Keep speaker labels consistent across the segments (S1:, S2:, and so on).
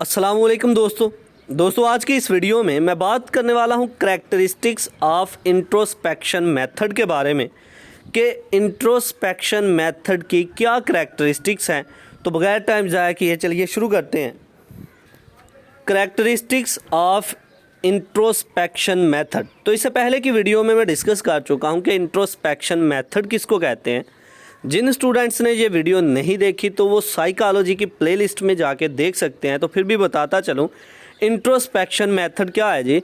S1: अस्सलामुअलैकुम दोस्तों आज की इस वीडियो में मैं बात करने वाला हूं करैक्टरिस्टिक्स ऑफ इंट्रोस्पेक्शन मेथड के बारे में कि इंट्रोस्पेक्शन मेथड की क्या करैक्टरिस्टिक्स हैं। तो बगैर टाइम ज़ाया किए चलिए शुरू करते हैं। Characteristics of introspection method. तो इससे पहले की वीडियो में मैं डिस्कस कर चुका हूं कि इंट्रोस्पेक्शन मेथड किसको कहते हैं। जिन स्टूडेंट्स ने ये वीडियो नहीं देखी तो वो साइकोलॉजी की प्लेलिस्ट में जाके देख सकते हैं। तो फिर भी बताता चलूँ, इंट्रोस्पेक्शन मेथड क्या है जी।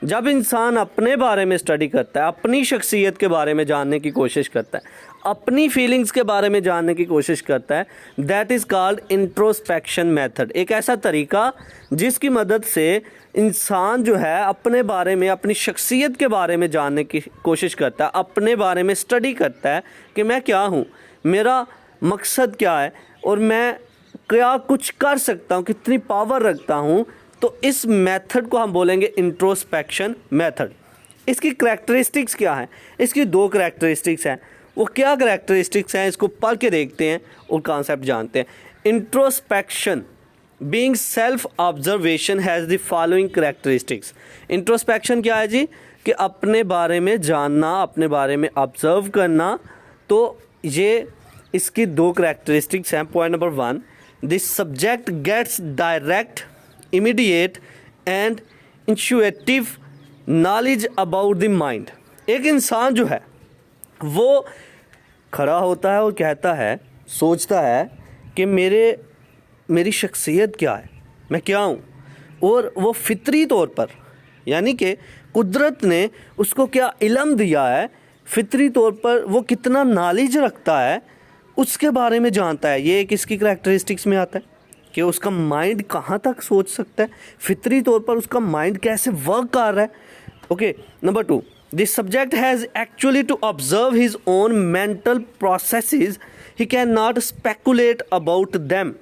S1: जब इंसान अपने बारे में स्टडी करता है, अपनी शख्सियत के बारे में जानने की कोशिश करता है, अपनी फीलिंग्स के बारे में जानने की कोशिश करता है, that is called introspection method. एक ऐसा तरीका जिसकी मदद से इंसान जो है अपने बारे में, अपनी शख्सियत के बारे में जानने की कोशिश करता है, अपने बारे में स्टडी करता है कि मैं क्या हूँ, मेरा मकसद क्या है और मैं क्या कुछ कर सकता हूँ, कितनी पावर रखता हूँ। तो इस मेथड को हम बोलेंगे इंट्रोस्पेक्शन मेथड। इसकी करैक्टरिस्टिक्स क्या हैं? इसकी दो करैक्टरिस्टिक्स हैं। वो क्या करैक्टरिस्टिक्स हैं इसको पढ़ के देखते हैं और कॉन्सेप्ट जानते हैं। Introspection being self observation has the following characteristics. Introspection क्या है जी? कि अपने बारे में जानना, अपने बारे में ऑब्जर्व करना। तो ये इसकी दो करैक्टरिस्टिक्स हैं। Point number 1, this subject gets direct, immediate and intuitive knowledge about the mind. एक इंसान जो है वो खड़ा होता है और कहता है, सोचता है कि मेरी शख्सियत क्या है, मैं क्या हूँ, और वो फितरी तौर पर, यानी कि कुदरत ने उसको क्या इल्म दिया है, फितरी तौर पर वो कितना नॉलेज रखता है उसके बारे में जानता है। ये एक इसकी करैक्टरिस्टिक्स में आता है कि उसका माइंड कहाँ तक सोच सकता है, फितरी तौर पर उसका माइंड कैसे वर्क कर रहा है। Okay, number 2, this subject has actually to observe his own mental processes, he can not speculate about them.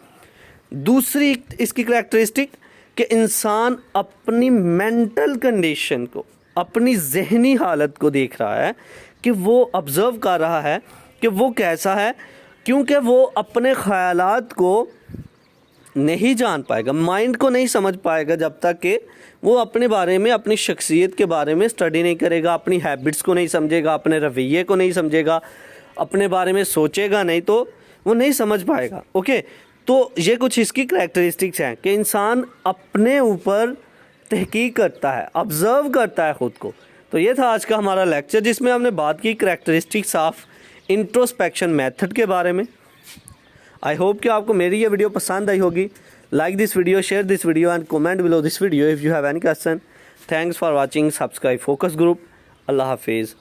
S1: दूसरी इसकी करैक्टरिस्टिक कि इंसान अपनी मेंटल कंडीशन को, अपनी जहनी हालत को देख रहा है, कि वो ऑब्ज़र्व कर रहा है कि वो कैसा है, क्योंकि वो अपने ख़यालात को नहीं जान पाएगा, माइंड को नहीं समझ पाएगा जब तक कि वो अपने बारे में, अपनी शख्सियत के बारे में स्टडी नहीं करेगा, अपनी हैबिट्स को नहीं समझेगा, अपने रवैये को नहीं समझेगा, अपने बारे में सोचेगा नहीं, तो वो नहीं समझ पाएगा। ओके, तो ये कुछ इसकी करैक्टरिस्टिक्स हैं कि इंसान अपने ऊपर तहकीक करता है, ऑब्ज़र्व करता है ख़ुद को। तो ये था आज का हमारा लेक्चर जिसमें हमने बात की करैक्टरिस्टिक्स ऑफ इंट्रोस्पेक्शन मेथड के बारे में। आई होप कि आपको मेरी ये वीडियो पसंद आई होगी। Like this video, share this video and comment below this video if you have any question. Thanks for watching. Subscribe focus group. अल्लाह हाफिज़।